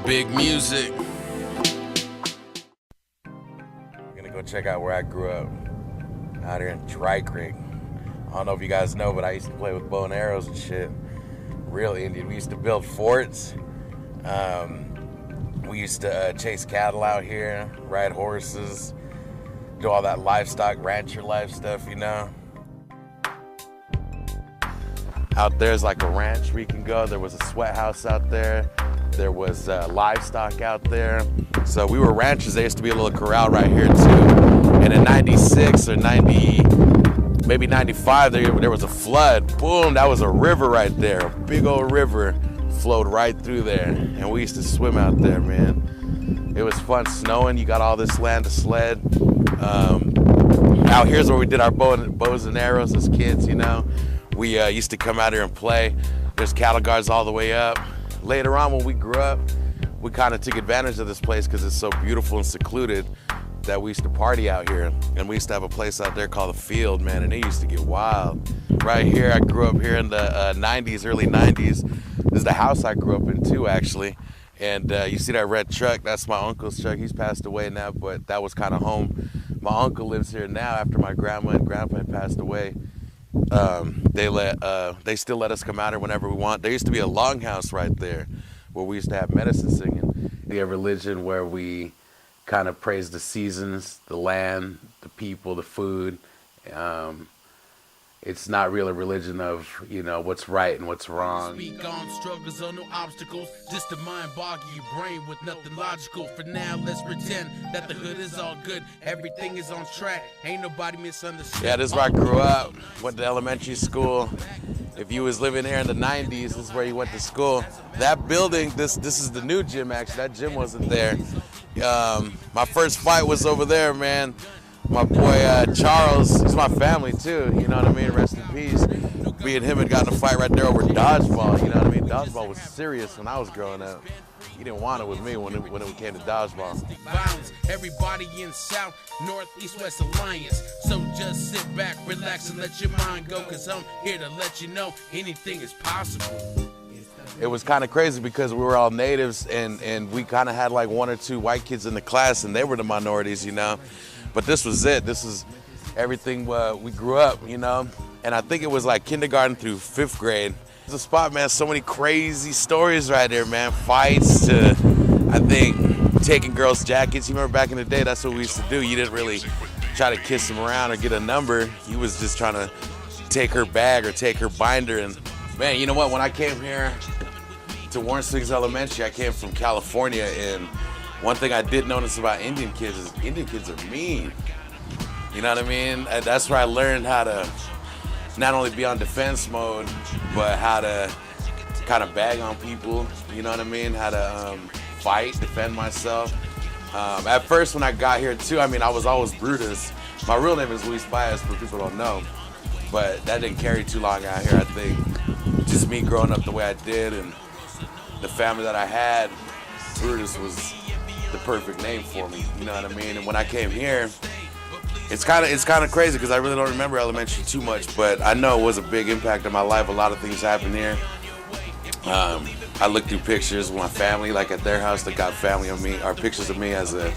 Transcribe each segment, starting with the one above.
Big music. I'm gonna go check out where I grew up, out here in Dry Creek. I don't know if you guys know, but I used to play with bow and arrows and shit. Real Indian. We used to build forts. We used to chase cattle out here, ride horses, do all that livestock, rancher life stuff, you know. Out there's like a ranch where you can go. There was a sweat house out there. There was livestock out there. So we were ranchers. There used to be a little corral right here too. And in 96 or 90, maybe 95, there was a flood. Boom, that was a river right there. A big old river flowed right through there. And we used to swim out there, man. It was fun snowing. You got all this land to sled. Out here's where we did our bows and arrows as kids, you know. We used to come out here and play. There's cattle guards all the way up. Later on when we grew up, we kind of took advantage of this place because it's so beautiful and secluded that we used to party out here. And we used to have a place out there called The Field, man, and it used to get wild. Right here, I grew up here in the 90s, early 90s. This is the house I grew up in too, actually. And you see that red truck, that's my uncle's truck. He's passed away now, but that was kind of home. My uncle lives here now after my grandma and grandpa had passed away. They still let us come out here whenever we want. There used to be a longhouse right there where we used to have medicine singing. We have religion where we kind of praise the seasons, the land, the people, the food. It's not really a religion of, you know, what's right and what's wrong. Speak on struggles or no obstacles, just a mind boggy your brain with nothing logical. For now, let's pretend that the hood is all good. Everything is on track. Ain't nobody misunderstood. Yeah, this is where I grew up. Went to elementary school. If you was living here in the 90s, this is where you went to school. That building, this is the new gym actually. That gym wasn't there. My first fight was over there, man. My boy Charles, he's my family too, you know what I mean? Rest in peace. Me and him had gotten a fight right there over dodgeball, you know what I mean? Dodgeball was serious when I was growing up. He didn't want it with me when it came to dodgeball. Violence, everybody in South, North, East, West Alliance. So just sit back, relax, and let your mind go, cause I'm here to let you know anything is possible. It was kind of crazy because we were all natives and we kind of had like one or two white kids in the class and they were the minorities, you know? But this was it. This is everything we grew up, you know? And I think it was like kindergarten through 5th grade. It's a spot, man, so many crazy stories right there, man. Fights to, I think, taking girls' jackets. You remember back in the day, that's what we used to do. You didn't really try to kiss them around or get a number. You was just trying to take her bag or take her binder. And man, you know what? When I came here to Warren Springs Elementary, I came from California, and one thing I did notice about Indian kids is Indian kids are mean. You know what I mean? And that's where I learned how to not only be on defense mode, but how to kind of bag on people. You know what I mean? How to fight, defend myself. At first when I got here too, I mean, I was always Brutis. My real name is Luis Baez, for people don't know. But that didn't carry too long out here, I think. Just me growing up the way I did and the family that I had, Brutis was the perfect name for me, you know what I mean? And when I came here, it's kind of crazy because I really don't remember elementary too much, but I know it was a big impact on my life. A lot of things happened here. I looked through pictures with my family, like at their house, they got family of me, or pictures of me as a,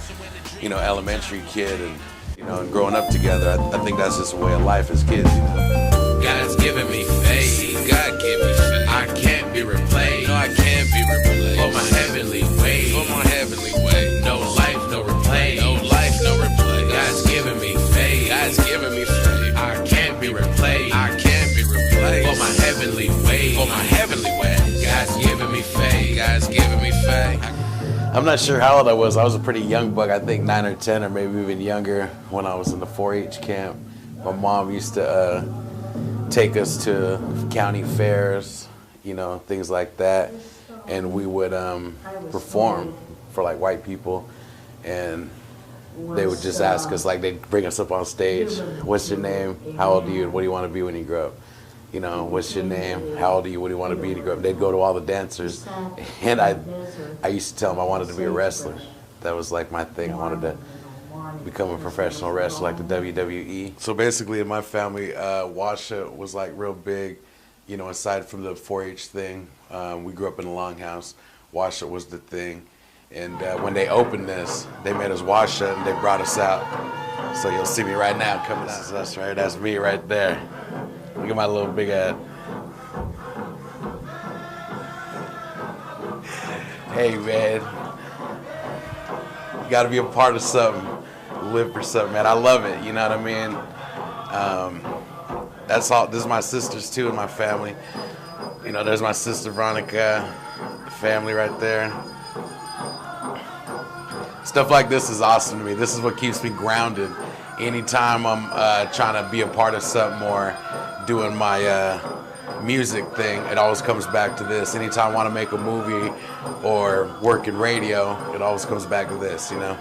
you know, elementary kid, and you know, and growing up together. I think that's just a way of life as kids, you know. God's giving me faith. God give me faith. I can't be replaced. No, I can't be replaced. For my heavenly way. For my heavenly way. No life, no replace. No life, no replace. God's giving me faith. God's giving me faith. I can't be replaced. I can't be replaced. For my heavenly way. For my heavenly way. God's giving me faith. God's giving me faith. I'm not sure how old I was. I was a pretty young buck. I think 9 or 10 or maybe even younger when I was in the 4-H camp. My mom used to take us to county fairs, you know, things like that. And we would perform for like white people. And they would just ask us, like they'd bring us up on stage. What's your name? How old are you? What do you want to be when you grow up? You know, what's your name? How old are you? What do you want to be when you grow up? They'd go to all the dancers. And I used to tell them I wanted to be a wrestler. That was like my thing. I wanted to become a professional wrestler like the WWE. So basically in my family, Washa was like real big. You know, aside from the 4-H thing, we grew up in a longhouse. Washa was the thing. And when they opened this, they made us wash it and they brought us out. So you'll see me right now coming. This is us, right? That's me right there. Look at my little big head. Hey, man. You gotta be a part of something. Live for something, man. I love it, you know what I mean? That's all. This is my sisters, too, and my family. You know, there's my sister, Veronica, family right there. Stuff like this is awesome to me. This is what keeps me grounded. Anytime I'm trying to be a part of something or doing my music thing, it always comes back to this. Anytime I want to make a movie or work in radio, it always comes back to this, you know?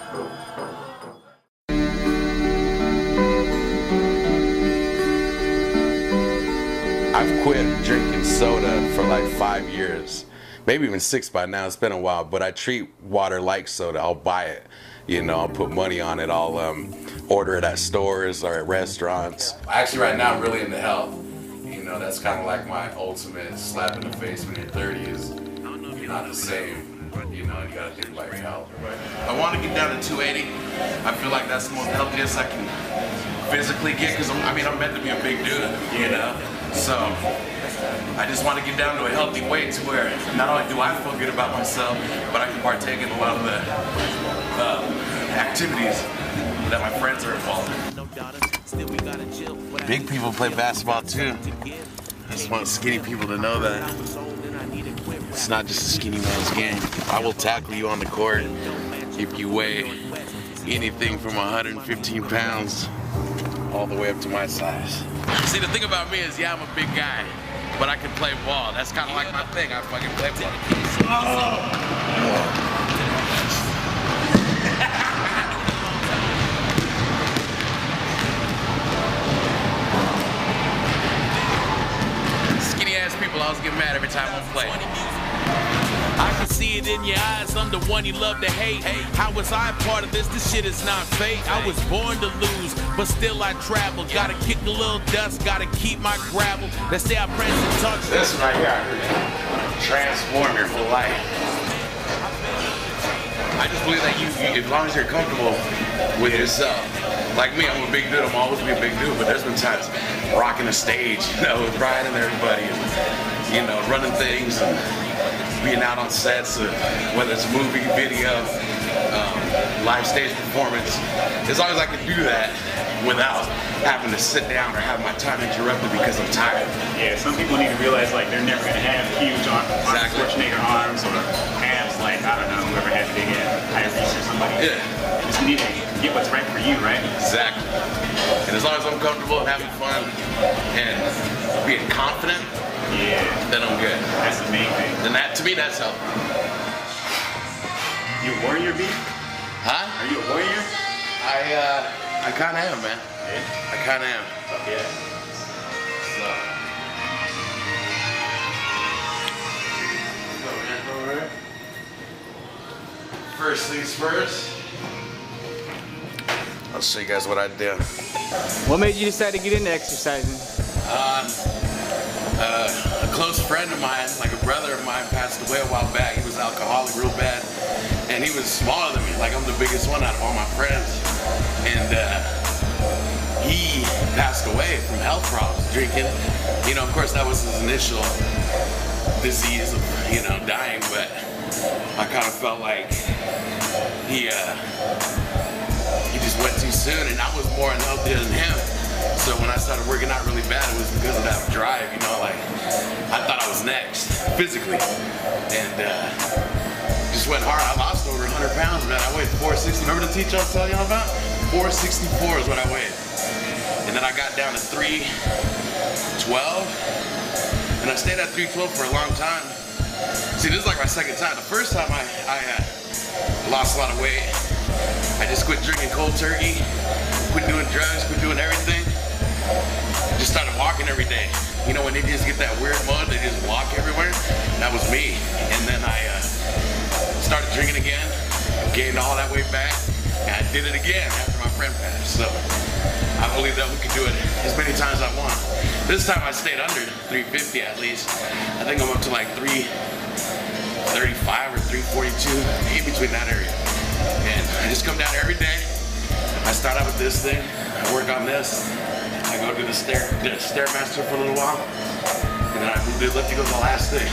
I've quit drinking soda for like 5 years. Maybe even 6 by now, it's been a while, but I treat water like soda. I'll buy it, you know, I'll put money on it. I'll order it at stores or at restaurants. Actually, right now, I'm really into health. You know, that's kind of like my ultimate slap in the face when you're 30 is you're not the same. You know, you gotta think about your health. I want to get down to 280. I feel like that's the most healthiest I can physically get, because I'm meant to be a big dude, you know? So I just want to get down to a healthy weight to where not only do I feel good about myself, but I can partake in a lot of the activities that my friends are involved in. Big people play basketball too. I just want skinny people to know that it's not just a skinny man's game. I will tackle you on the court if you weigh anything from 115 pounds all the way up to my size. See, the thing about me is, yeah, I'm a big guy, but I can play ball. That's kind of like my thing. I fucking play ball. Skinny ass people always get mad every time I play. I can see it in your eyes, I'm the one you love to hate. How was I part of this? This shit is not fate. I was born to lose, but still I travel. Gotta kick a little dust, gotta keep my gravel. They say I press and touch. This one right here, I heard, transform your whole life. I just believe that you, as long as you're comfortable with yourself. Like me, I'm a big dude, I'm always be a big dude, but there's been times rocking the stage, you know, with Brian and everybody, and, you know, running things, and being out on sets, whether it's movie, video, live stage performance. As long as I can do that without having to sit down or have my time interrupted because I'm tired. Yeah, some people need to realize like they're never gonna have huge Schwarzenegger arms or abs like, I don't know, whoever had big Tyrese or somebody. Yeah. You just need to get what's right for you, right? Exactly. And as long as I'm comfortable and having fun and being confident, yeah, then I'm good. That's the main thing. And that, to me, that's healthy. You a warrior, B? Huh? Are you a warrior? I kind of am, man. Yeah? I kind of am. Fuck yeah. So. Over there. First things first. I'll show you guys what I do. What made you decide to get into exercising? A close friend of mine, like a brother of mine, passed away a while back. He was alcoholic real bad, and he was smaller than me. Like, I'm the biggest one out of all my friends. And he passed away from health problems, drinking. You know, of course, that was his initial disease of, you know, dying, but I kind of felt like he just went too soon, and I was more unhealthy than him. So when I started working out really bad, it was because of that drive, you know, like, I thought I was next, physically, and just went hard. I lost over 100 pounds, man. I weighed 460. Remember the teacher I was telling y'all about? 464 is what I weighed. And then I got down to 312, and I stayed at 312 for a long time. See, this is like my second time. The first time I lost a lot of weight. I just quit drinking cold turkey, quit doing drugs, quit doing everything. Just started walking every day. You know, when they just get that weird mud, they just walk everywhere. That was me. And then I started drinking again, gained all that weight back, and I did it again after my friend passed. So I believe that we can do it as many times as I want. This time I stayed under 350 at least. I think I'm up to like 330 335 or 342, in between that area. And I just come down every day. I start out with this thing, I work on this, I go to the Stairmaster for a little while, and then I move to elliptical the last thing.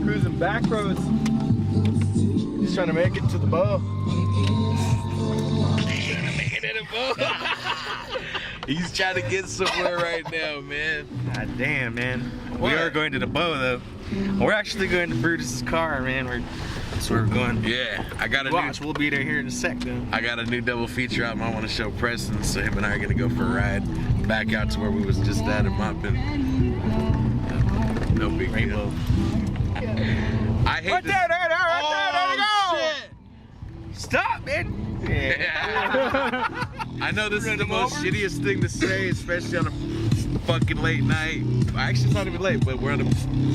Cruising back roads. Just trying to make it to the bow. He's trying to get somewhere right now, man. God damn, man. We are going to the bow, though. We're actually going to Brutis' car, man. That's where we're going. Yeah, I got a Watch, we'll be there here in a sec, though. I got a new double feature out. I want to show Preston, so him and I are gonna go for a ride back out to where we was just at in Moppin. No big deal. I hate Right this. there, there you go! Shit. Stop, man. Yeah. I know this is the most shittiest thing to say, especially on a fucking late night. Actually, it's not even late, but we're on a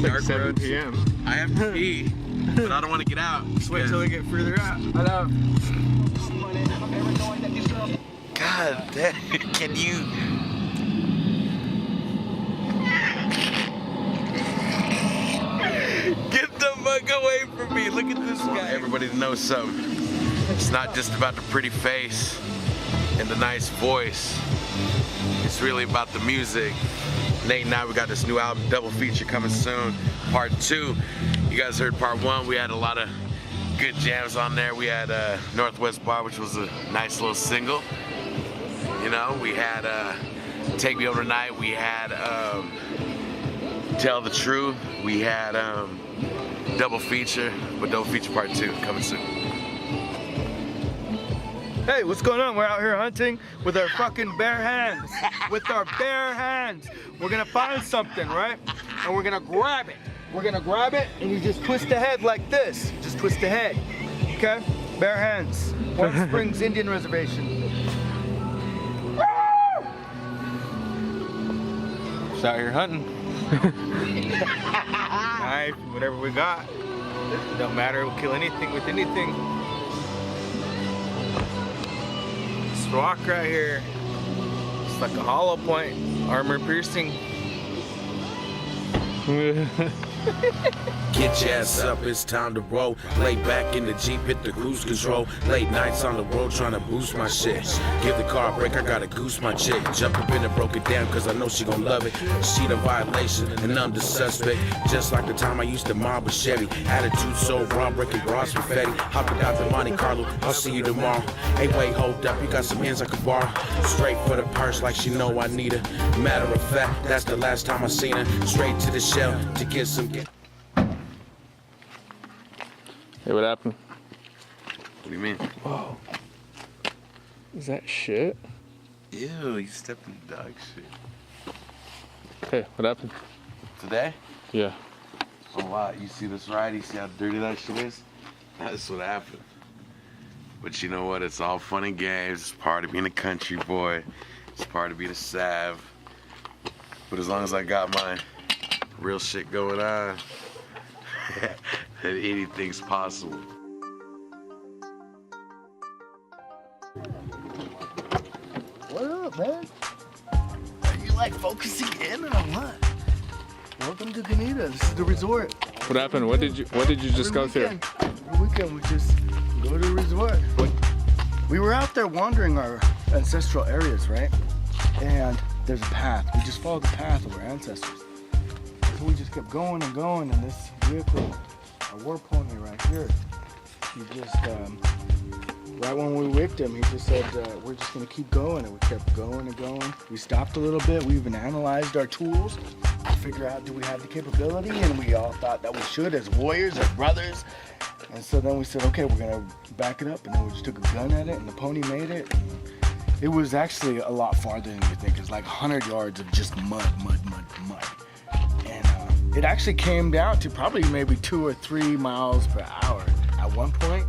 dark road. p.m. I have to pee, but I don't want to get out. Just wait till we get further out. Hello. God damn, can you? Get the fuck away from me. Look at this guy. Everybody knows something. It's not just about the pretty face and the nice voice. It's really about the music. Nate and I, we got this new album, double feature coming soon, part 2. You guys heard part 1. We had a lot of good jams on there. We had Northwest Bar, which was a nice little single. You know, we had Take Me Home Tonight. We had Tell the Truth. We had double feature, but double feature part 2 coming soon. Hey, what's going on? We're out here hunting with our fucking bare hands. With our bare hands. We're gonna find something, right? And we're gonna grab it. We're gonna grab it and you just twist the head like this. Just twist the head. Okay? Bare hands. White Springs Indian Reservation. Just out here hunting. Knife, whatever we got. Don't matter, we'll kill anything with anything. This rock right here, it's like a hollow point, armor piercing. Get your ass up, it's time to roll. Lay back in the Jeep, hit the cruise control. Late nights on the road trying to boost my shit. Give the car a break, I gotta goose my chick. Jump up in and broke it down, cause I know she gon' love it. She the violation, and I'm the suspect. Just like the time I used to mob a Chevy. Attitude so raw, breaking bras for Fetty. Hopping out the Monte Carlo, I'll see you tomorrow. Hey, wait, hold up, you got some hands I could borrow. Straight for the purse like she know I need her. Matter of fact, that's the last time I seen her. Straight to the shell to get some. Hey, what happened? What do you mean? Whoa. Is that shit? Ew, you stepped in dog shit. Hey, what happened? Today? Yeah. A lot. You see this ride? You see how dirty that shit is? That's what happened. But you know what? It's all fun and games. It's part of being a country boy. It's part of being a sav. But as long as I got my real shit going on, then anything's possible. What up, man? Are you like focusing in or what? Welcome to Canita. This is the resort. What happened? What did you just go through? Every weekend we just go to the resort. We were out there wandering our ancestral areas, right? And there's a path. We just followed the path of our ancestors. So we just kept going and going, and this vehicle, a war pony right here, he just, right when we whipped him, he just said, we're just gonna keep going, and we kept going and going. We stopped a little bit. We even analyzed our tools to figure out, do we have the capability? And we all thought that we should as warriors, as brothers. And so then we said, okay, we're gonna back it up, and then we just took a gun at it, and the pony made it. It was actually a lot farther than you think. It's like 100 yards of just mud. And it actually came down to probably maybe 2 or 3 miles per hour at one point.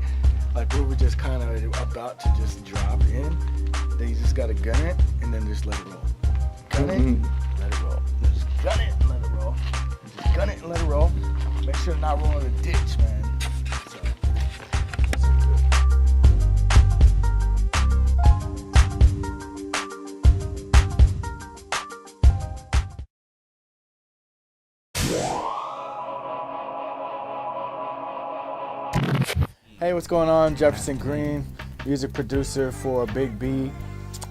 Like we were just kind of about to just drop in. Then you just gotta gun it and then just let it roll. Gun it, let it roll. Just gun it and let it roll. Just gun it and let it roll. Make sure to not roll in the ditch, man. Hey, what's going on? Jefferson Green, music producer for Bigg B.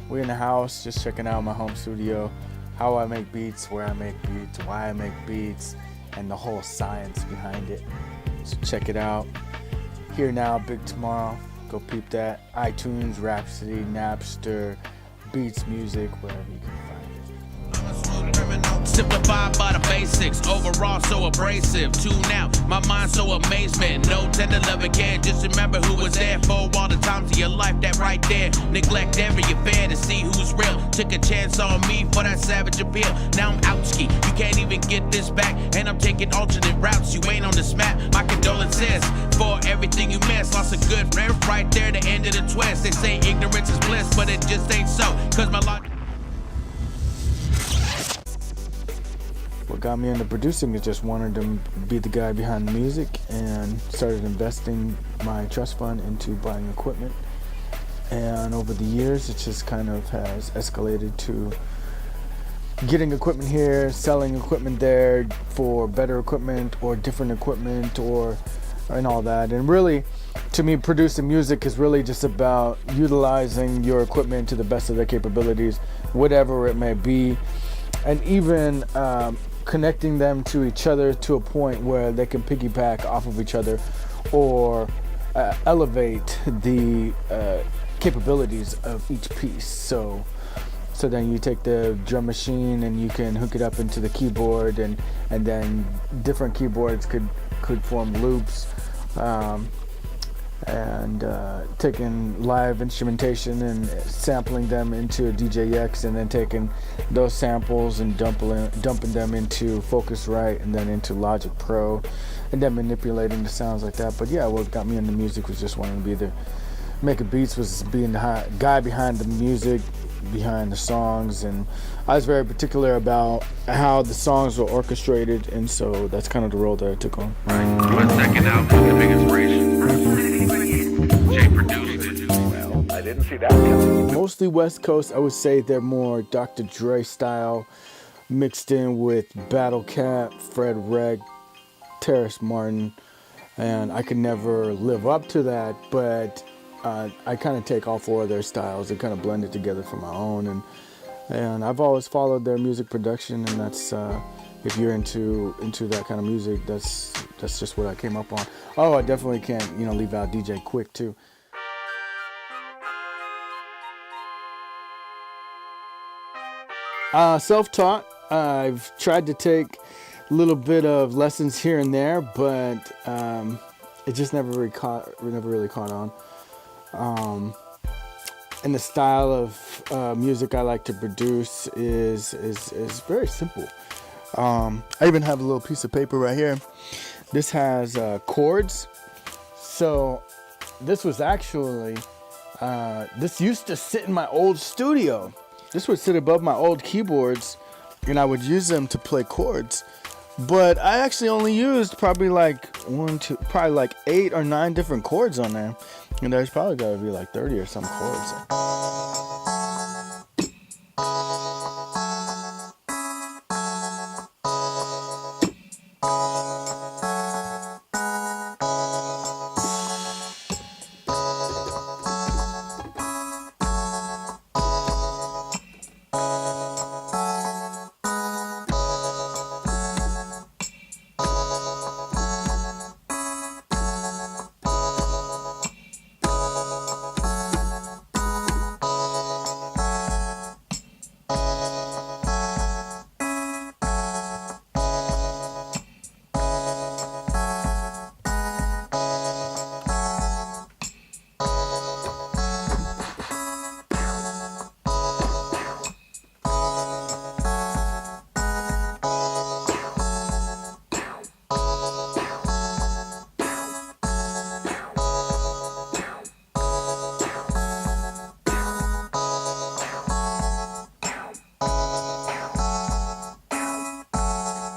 We're in the house, just checking out my home studio, how I make beats, where I make beats, why I make beats, and the whole science behind it. So check it out. Here now, big tomorrow. Go peep that. iTunes, Rhapsody, Napster, Beats Music, wherever you can find it. Simplified by the basics, overall so abrasive. Tune out, my mind so amazement. No tender loving care, just remember who was there for all the times of your life. That right there, neglect every affair to see who's real. Took a chance on me for that savage appeal. Now I'm out ski, you can't even get this back. And I'm taking alternate routes, you ain't on this map. My condolences for everything you missed. Lost a good friend right there, the end of the twist. They say ignorance is bliss, but it just ain't so. Cause my life. What got me into producing is just wanted to be the guy behind the music, and started investing my trust fund into buying equipment. And over the years, it just kind of has escalated to getting equipment here, selling equipment there for better equipment or different equipment and all that. And really, to me, producing music is really just about utilizing your equipment to the best of their capabilities, whatever it may be. And even connecting them to each other to a point where they can piggyback off of each other, or elevate the capabilities of each piece. So then you take the drum machine and you can hook it up into the keyboard, and then different keyboards could form loops. And taking live instrumentation and sampling them into a DJX, and then taking those samples and dumping them into Focusrite and then into Logic Pro, and then manipulating the sounds like that. But yeah, what got me into music was just wanting to be making beats, was being the guy behind the music, behind the songs. And I was very particular about how the songs were orchestrated, and so that's kind of the role that I took on. My second album was the big inspiration. Jay produced it. Well, I didn't see that coming. Mostly West Coast. I would say they're more Dr. Dre style, mixed in with Battle Cat, Fred Reg, Terrace Martin, and I could never live up to that, but I kind of take all four of their styles and kind of blend it together for my own, and I've always followed their music production, and that's if you're into that kind of music, that's just what I came up on. Oh, I definitely can't leave out DJ Quick too. Self-taught. I've tried to take a little bit of lessons here and there, but it just never really caught on. And the style of music I like to produce is very simple. I even have a little piece of paper right here. This has chords. So this was actually, this used to sit in my old studio. This would sit above my old keyboards, and I would use them to play chords. But I actually only used probably like 8 or 9 different chords on there. And there's probably gotta be like 30 or some chords.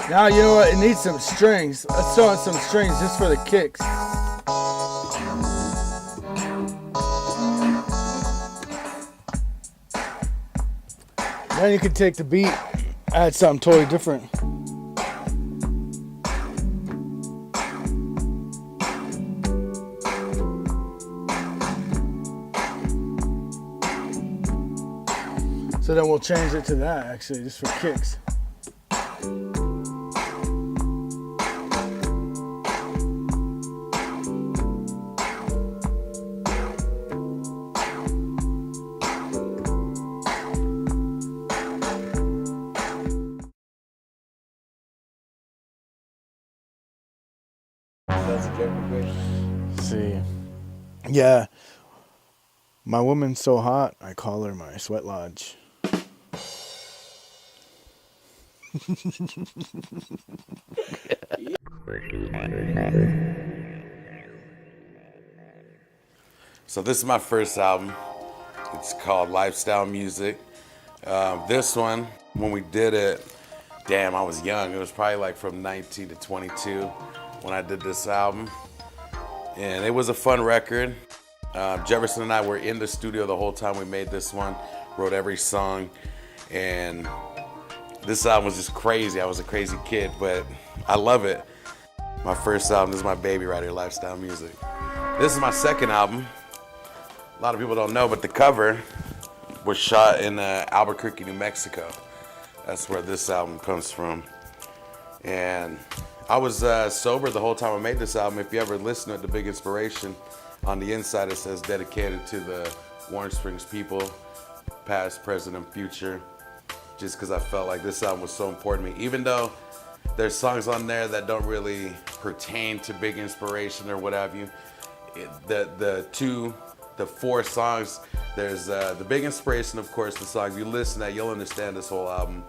Now you know what? It needs some strings. Let's throw in some strings just for the kicks. Then you can take the beat, add something totally different. So then we'll change it to that actually, just for kicks. See, yeah, my woman's so hot, I call her my sweat lodge. So this is my first album. It's called Lifestyle Music. This one, when we did it, damn, I was young. It was probably like from 19 to 22 when I did this album. And it was a fun record. Jefferson and I were in the studio the whole time we made this one, wrote every song, and this album was just crazy. I was a crazy kid, but I love it. My first album, this is my baby right here, Lifestyle Music. This is my second album. A lot of people don't know, but the cover was shot in Albuquerque, New Mexico. That's where this album comes from. And I was sober the whole time I made this album. If you ever listen to the Big Inspiration, on the inside it says dedicated to the Warren Springs people, past, present, and future. Just because I felt like this album was so important to me. Even though there's songs on there that don't really pertain to Big Inspiration or what have you, the four songs, there's the Big Inspiration, of course, the song. If you listen to that, you'll understand this whole album.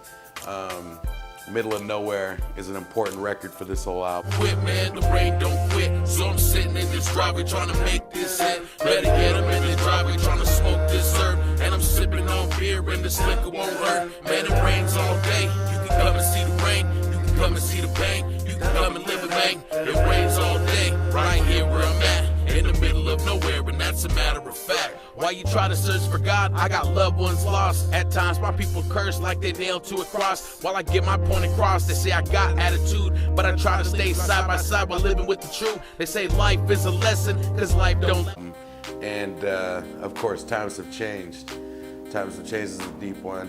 Middle of Nowhere is an important record for this whole album. Quit, man, the rain don't quit. So I'm sitting in this driveway trying to make this hit. Better get him in the driveway trying to smoke this herb. And I'm sipping on beer and this liquor won't hurt. Man, it rains all day. You can come and see the rain. You can come and see the pain. You can come and live with me. It rains all day, right here where I'm at. In the middle of nowhere, and that's a matter of fact. While you try to search for God, I got loved ones lost. At times, my people curse like they nailed to a cross. While I get my point across, they say I got attitude, but I try to stay side by side while living with the truth. They say life is a lesson, cause life don't. And of course, times have changed. Times have changed is a deep one.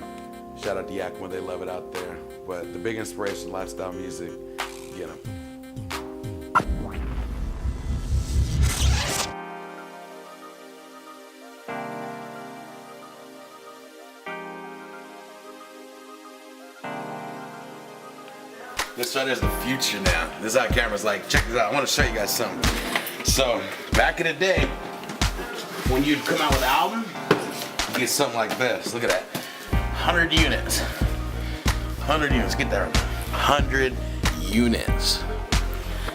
Shout out to Yakima, they love it out there. But the Big Inspiration, Lifestyle Music, get them. This right there's the future now. This is how camera's like, check this out, I want to show you guys something. So, back in the day, when you'd come out with an album, you get something like this. Look at that. 100 units. 100 units, get that right. 100 units.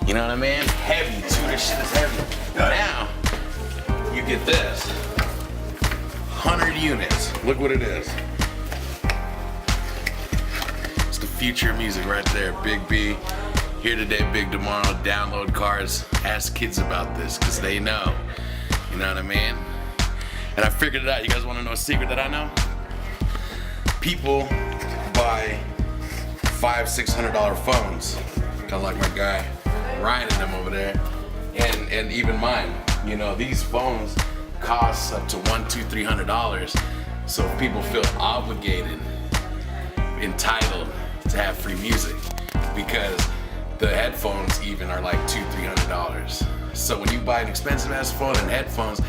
You know what I mean? Heavy too, this shit is heavy. Now, you get this. 100 units. Look what it is. Future music right there. Bigg B, here today, big tomorrow. Download cards, ask kids about this because they know. You know what I mean? And I figured it out. You guys want to know a secret that I know? People buy $500-$600 phones, kind of like my guy Ryan and them over there, and even mine. You know, these phones cost up to $100-$300. So if people feel obligated, entitled to have free music, because the headphones even are like $200-$300. So when you buy an expensive ass phone and headphones,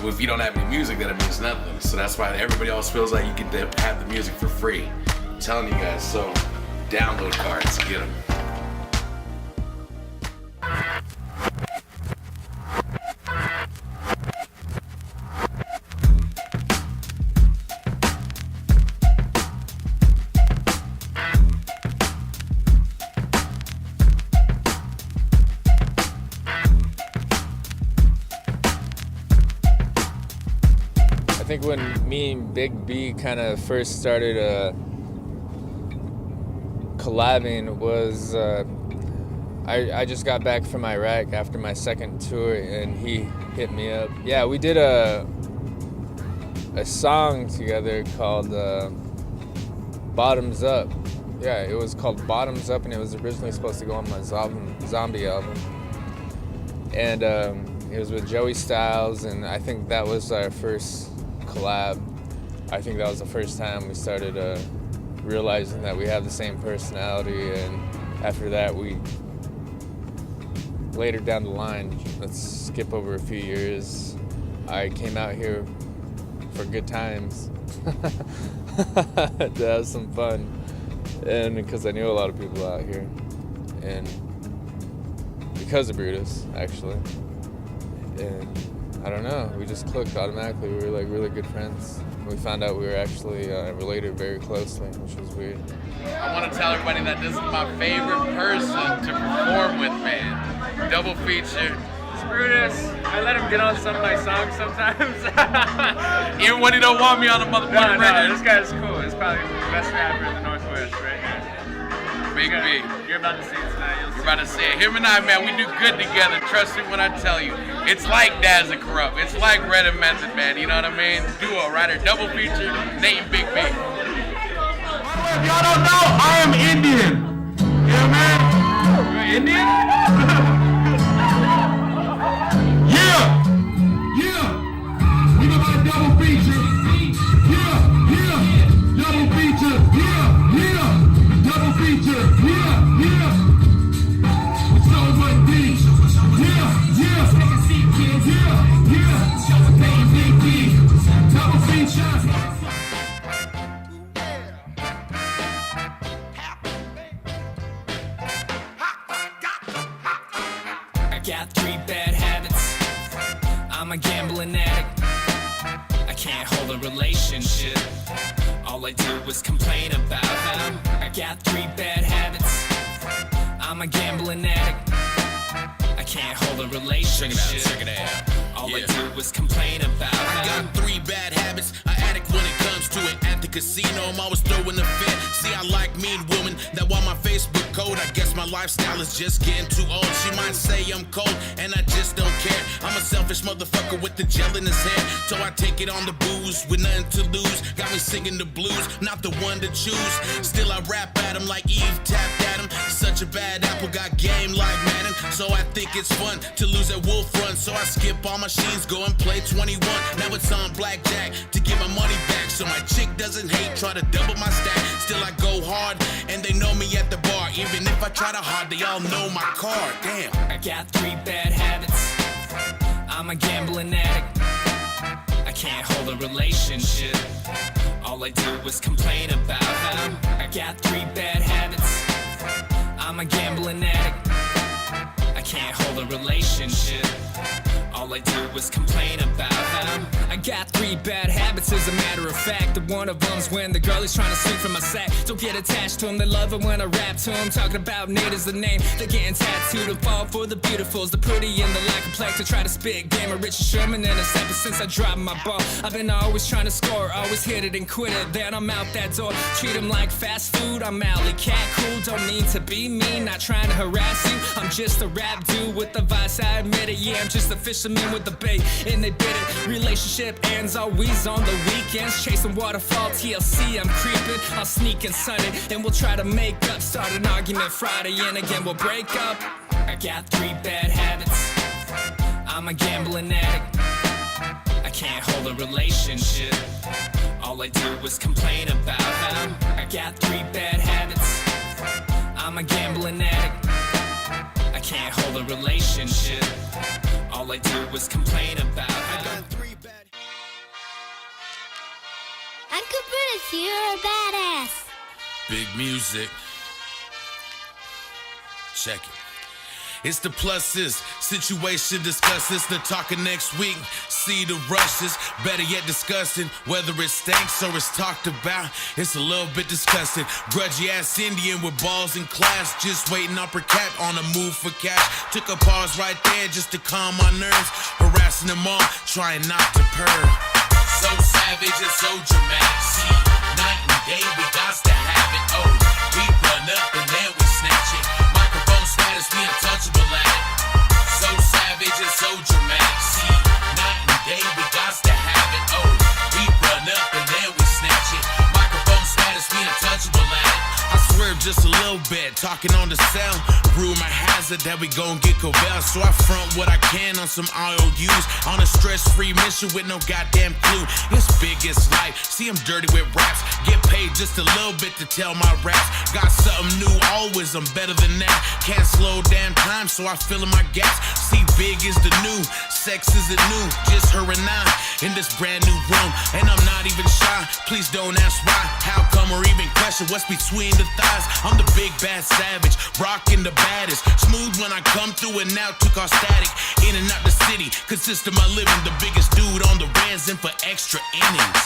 if you don't have any music, then it means nothing. So that's why everybody else feels like you can have the music for free. I'm telling you guys, so download cards, get them. I think when me and Bigg B kind of first started collabing was I just got back from Iraq after my second tour, and he hit me up. Yeah, we did a song together called Bottoms Up. Yeah, it was called Bottoms Up, and it was originally supposed to go on my Zombie album. And it was with Joey Styles, and I think that was our first collab. I think that was the first time we started realizing that we have the same personality, and after that we, later down the line, let's skip over a few years, I came out here for good times to have some fun, and because I knew a lot of people out here, and because of Brutis, actually. And I don't know, we just clicked automatically. We were like really good friends. We found out we were actually related very closely, which was weird. I want to tell everybody that this is my favorite person to perform with, man. Double feature. It's Brutis. I let him get on some of my songs sometimes. Even when he don't want me on the motherfucking record. This guy's cool. He's probably the best rapper in the Northwest right here. Bigg B. You're about to see it tonight. You're about to see it. Him and I, man, we do good together. Trust me when I tell you. It's like Daz and Corrupt. It's like Red and Method, man. You know what I mean? Duo, right? Double feature, Nate and Bigg B. If y'all don't know, I am Indian. Yeah, man. You're Indian? Yeah. We got my double feature. Yeah. Double feature. Yeah. Double feature. Yeah. With so much beat. Yeah. Bigg B. Double feature. I got 3 bad habits. I'm a gambling addict. I can't hold a relationship. All I do is complain about how I got 3 bad habits. I'm a gambling addict. I can't hold a relationship. Check it out. All I do is complain about how I got 3 bad habits. An addict when it comes to it. At the casino, I'm always throwing a fit. See, I like mean women that want my Facebook code. I guess my lifestyle is just getting too old. She might say I'm cold, and I just don't care. I'm a selfish motherfucker with the gel in his hair. So I take it on the booze with nothing to lose. Got me singing the blues, not the one to choose. Still I rap at him like Eve tapped at him. Such a bad apple, got game like Madden. So I think it's fun to lose at Wolf Run. So I skip all my sheens, go and play 21. Now it's on blackjack to get my money back. So my chick doesn't hate, try to double my stack. Still I go hard, and they know me at the bar. Even if I try to hard, they all know my card. Damn. I got 3 bad habits. I'm a gambling addict. I can't hold a relationship. All I do is complain about how I got 3 bad habits. I'm a gambling addict. I can't hold a relationship. All I do is complain about how I got 3 bad habits, as a matter of fact. The one of them's when the girl is trying to swing from my sack. Don't get attached to them, they love it when I rap to them. Talking about Nate is the name, they're getting tattooed and fall for the beautifuls, the pretty and the lack of complex. I try to spit game of Richard Sherman, and it's ever since I dropped my ball. I've been always trying to score, always hit it and quit it. Then I'm out that door, treat them like fast food. I'm alley cat cool, don't mean to be mean, not trying to harass you. I'm just a rap dude with the vice, I admit it. Yeah, I'm just a fisherman with the bait, and they bit it. Relationship ends always on the weekends. Chasing waterfall, TLC, I'm creeping. I'll sneak and Sunday, and we'll try to make up. Start an argument Friday, and again we'll break up. I got 3 bad habits. I'm a gambling addict. I can't hold a relationship. All I do is complain about how I got 3 bad habits. I'm a gambling addict. I can't hold a relationship. All I do is complain about how I got 3 bad. Uncle Brutis, you're a badass. Big music. Check it. It's the pluses, situation discusses, the talking next week, see the rushes, better yet discussing whether it stinks or it's talked about, it's a little bit disgusting, grudgy ass Indian with balls in class, just waiting upper cap on a move for cash, took a pause right there just to calm my nerves, harassing them all, trying not to purr. So savage and so dramatic, see, night and day we got to have it, oh, we run up and just a little bit, talking on the cell. Rumor has it that we gon' get Cobell, so I front what I can on some IOUs. On a stress-free mission with no goddamn clue. It's big as life, see I'm dirty with raps. Get paid just a little bit to tell my raps. Got something new, always I'm better than that. Can't slow down time, so I fill in my gaps. See, big is the new, sex isn't new. Just her and I in this brand new room, and I'm not even shy. Please don't ask why, how come, or even question what's between the thighs. I'm the big bad savage, rocking the baddest. Smooth when I come through and now took our static. In and out the city, consist of my living. The biggest dude on the resin for extra innings.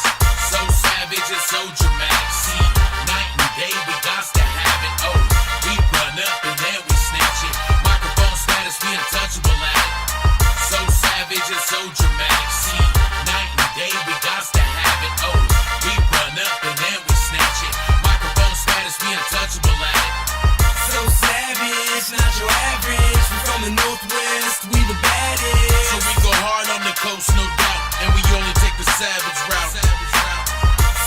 So savage and so dramatic. See, night and day we got to have it. Oh, we run up and then we snatch it. Microphone status, we untouchable at it. So savage and so dramatic. See, night and day we got to have it. Oh, we run up and then we snatch it. Microphone status, we untouchable at it. So savage, not your average. We from the Northwest, we the baddest. So we go hard on the coast, no doubt, and we only take the savage route.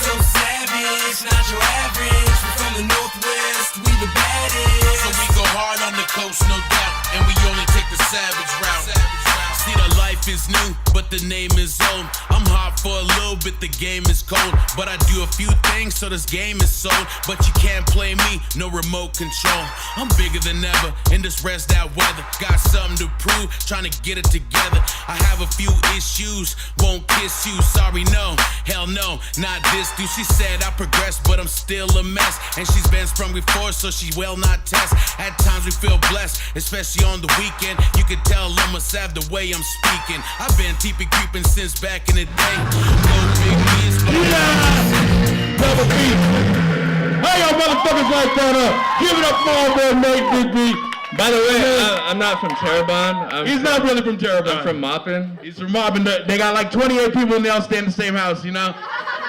So savage, not your average. We from the Northwest, we the baddest. So we go hard on the coast, no doubt, and we only take the savage route. See, the life is new, but the name is old. I'm hot for a little bit, the game is cold. But I do a few things, so this game is sold. But you can't play me, no remote control. I'm bigger than ever, in this rest that weather. Got something to prove, trying to get it together. I have a few issues, won't kiss you, sorry no. Hell no, not this dude. She said I progressed, but I'm still a mess. And she's been sprung before, so she will not test. At times we feel blessed, especially on the weekend. You can tell I'm a sav the way I'm speaking. I've been TP creeping since back in the day. Go Bigg B is Double B. How y'all motherfuckers like that up? Give it up for our boy Nate Bigg B. By the way, I'm not from Terrebonne. He's not really from Terrebonne. I'm from Maupin. He's from Maupin. They got like 28 people and they all stay in the same house, you know?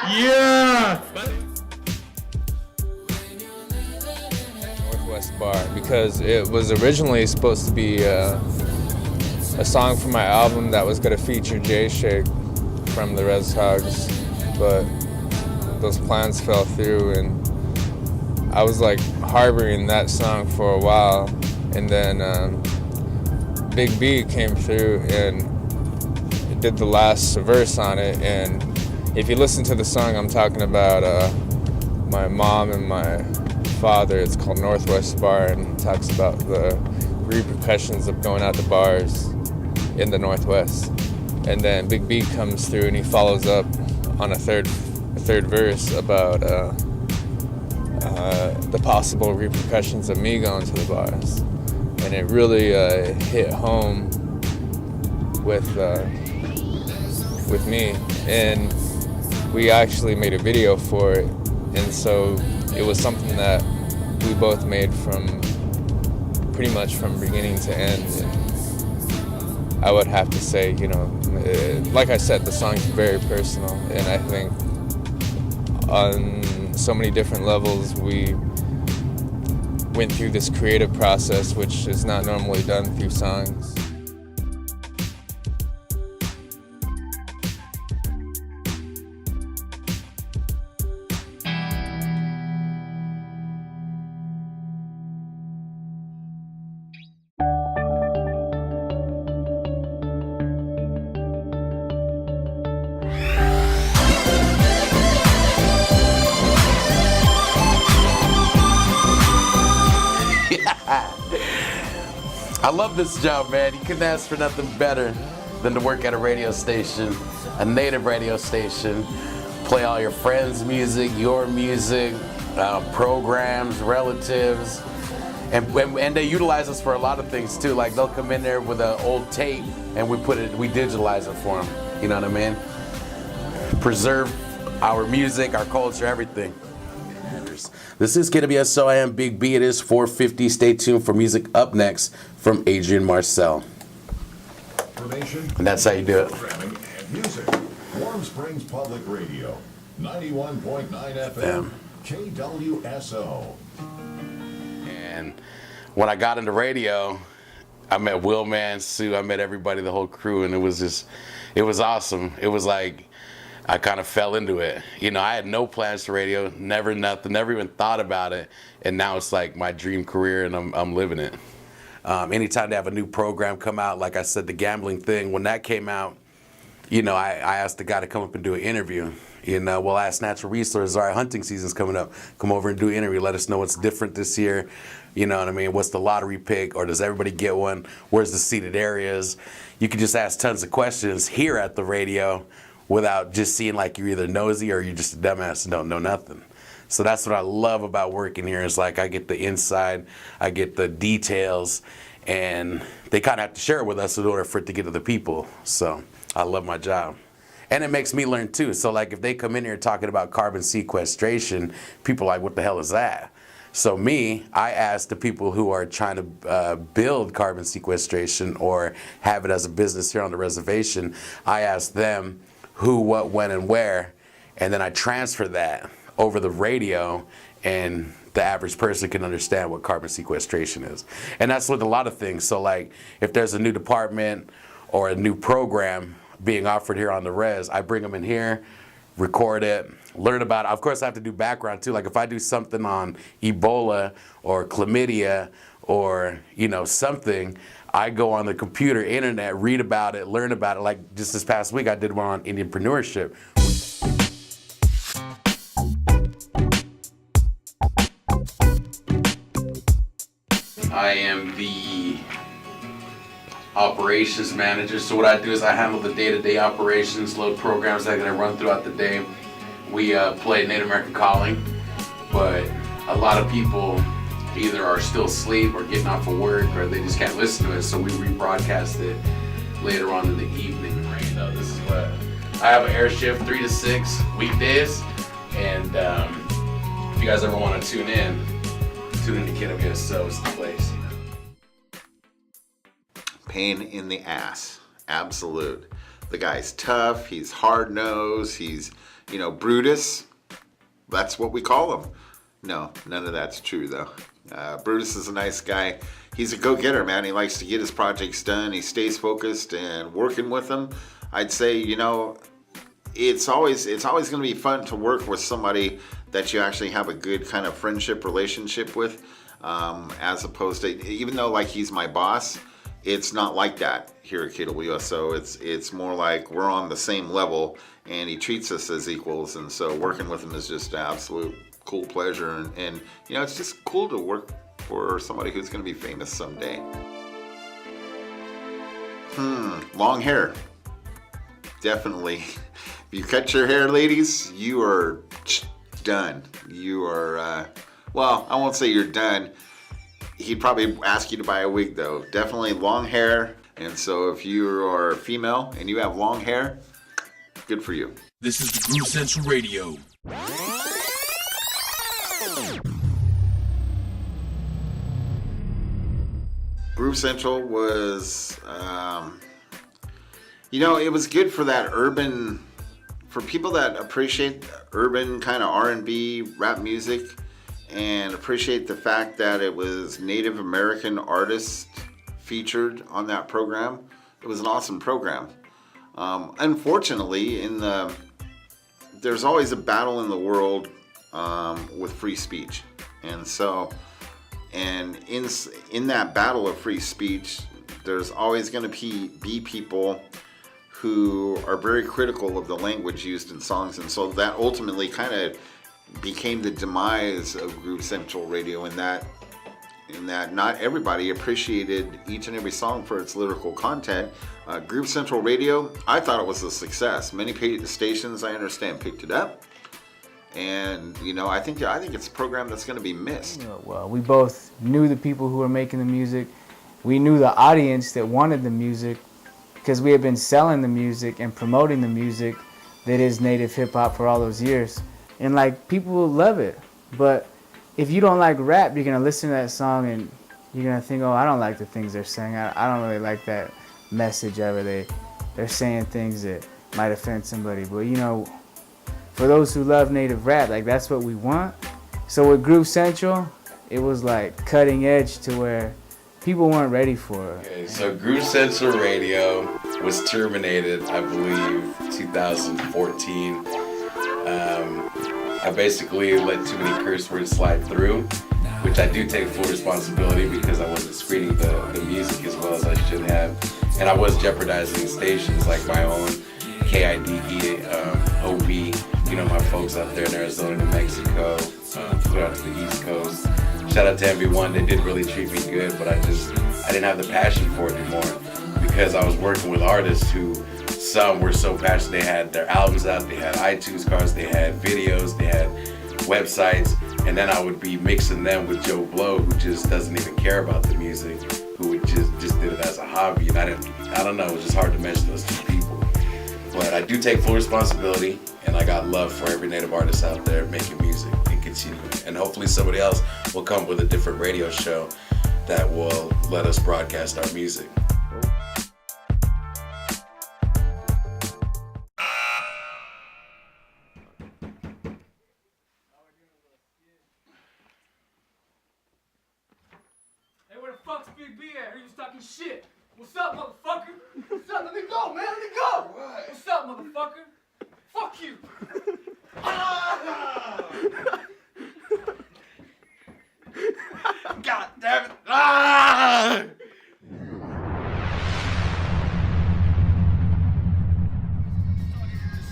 Yeah. Northwest Bar, because it was originally supposed to be a song for my album that was going to feature Jay Shake from the Res Hogs, but those plans fell through, and I was like harboring that song for a while, and then Bigg B came through and did the last verse on it. And if you listen to the song, I'm talking about my mom and my father. It's called Northwest Bar, and it talks about the repercussions of going out to bars in the Northwest. And then Bigg B comes through and he follows up on a third verse about the possible repercussions of me going to the bars. And it really hit home with me. And we actually made a video for it. And so it was something that we both made from pretty much from beginning to end. And I would have to say, you know, like I said, the song's very personal, and I think on so many different levels we went through this creative process, which is not normally done through songs. I love this job, man. You couldn't ask for nothing better than to work at a radio station, a native radio station, play all your friends' music, your music, programs, relatives, and they utilize us for a lot of things too. Like they'll come in there with an old tape and we digitalize it for them. You know what I mean? Preserve our music, our culture, everything. This is KWSO. I am Bigg B. It is 4:50. Stay tuned for music up next from Adrian Marcel. And that's how you do it. Programming and music. Warm Springs Public Radio, 91.9 FM, KWSO. And when I got into radio, I met Willman, Sue, I met everybody, the whole crew, and it was awesome. It was like I kind of fell into it. You know, I had no plans for radio, never nothing, never even thought about it. And now it's like my dream career, and I'm living it. Anytime they have a new program come out, like I said, the gambling thing, when that came out, you know, I asked the guy to come up and do an interview. You know, we'll ask Natural Resources, all right, hunting season's coming up. Come over and do an interview. Let us know what's different this year. You know what I mean? What's the lottery pick, or does everybody get one? Where's the seated areas? You can just ask tons of questions here at the radio without just seeing like you're either nosy or you're just a dumbass and don't know nothing. So that's what I love about working here, is like I get the inside, I get the details, and they kind of have to share it with us in order for it to get to the people. So I love my job. And it makes me learn too. So like if they come in here talking about carbon sequestration, people are like, what the hell is that? So me, I ask the people who are trying to build carbon sequestration or have it as a business here on the reservation, I ask them who, what, when, and where, and then I transfer that over the radio, and the average person can understand what carbon sequestration is. And that's with a lot of things. So like if there's a new department or a new program being offered here on the res, I bring them in here, record it, learn about it. Of course I have to do background too. Like if I do something on Ebola or chlamydia or, you know, something, I go on the computer, internet, read about it, learn about it. Like just this past week I did one on entrepreneurship. I am the operations manager. So what I do is I handle the day-to-day operations, load programs that are going to run throughout the day. We play Native American Calling, but a lot of people either are still asleep or getting off of work, or they just can't listen to it, so we rebroadcast it later on in the evening. Right? So this is what I have: an air shift 3 to 6 weekdays, and if you guys ever want to tune in to KWSO, it's the place. Pain in the ass, absolute. The guy's tough, he's hard-nosed, he's, you know, Brutis. That's what we call him. No, none of that's true though. Brutis is a nice guy. He's a go-getter, man. He likes to get his projects done. He stays focused, and working with him, I'd say, you know, it's always going to be fun to work with somebody that you actually have a good kind of friendship relationship with, as opposed to, even though like he's my boss, it's not like that here at KWSO. It's more like we're on the same level, and he treats us as equals, and so working with him is just an absolute cool pleasure, and you know, it's just cool to work for somebody who's going to be famous someday. Long hair. Definitely. If you cut your hair, ladies, you are done. You are, well, I won't say you're done. He'd probably ask you to buy a wig though. Definitely long hair. And so if you are female and you have long hair, good for you. This is the Groove Central Radio. Groove Central was, you know, it was good for that urban, for people that appreciate urban kind of R&B rap music, and appreciate the fact that it was Native American artists featured on that program. It was an awesome program. Unfortunately, there's always a battle in the world with free speech, and so, and in that battle of free speech, there's always going to be people who are very critical of the language used in songs, and so that ultimately kind of became the demise of Groove Central Radio, in that not everybody appreciated each and every song for its lyrical content. Groove Central Radio, I thought it was a success. Many stations, I understand, picked it up, and you know, I think it's a program that's going to be missed. Well, we both knew the people who were making the music. We knew the audience that wanted the music, because we had been selling the music and promoting the music that is native hip hop for all those years. And like, people will love it. But if you don't like rap, you're gonna listen to that song and you're gonna think, oh, I don't like the things they're saying. I don't really like that message ever. They're saying things that might offend somebody. But you know, for those who love native rap, like, that's what we want. So with Groove Central, it was like cutting edge to where people weren't ready for it. Okay, so Groove Central Radio was terminated, I believe, 2014. I basically let too many curse words slide through, which I do take full responsibility because I wasn't screening the music as well as I should have. And I was jeopardizing stations like my own, KIDE, OB, you know, my folks out there in Arizona, New Mexico, throughout the East Coast. Shout out to MV1, they did really treat me good, but I didn't have the passion for it anymore because I was working with artists who, some were so passionate, they had their albums out, they had iTunes cards, they had videos, they had websites, and then I would be mixing them with Joe Blow, who just doesn't even care about the music, who would just did it as a hobby, and I don't know, it was just hard to mesh those two people. But I do take full responsibility, and I got love for every Native artist out there making music and continuing. And hopefully somebody else will come up with a different radio show that will let us broadcast our music. Hey, where the fuck's Bigg B at? Heard you was talking shit. What's up, motherfucker? What's up? Let me go, man. Let me go. What? What's up, motherfucker? Fuck you. God damn it. Ah!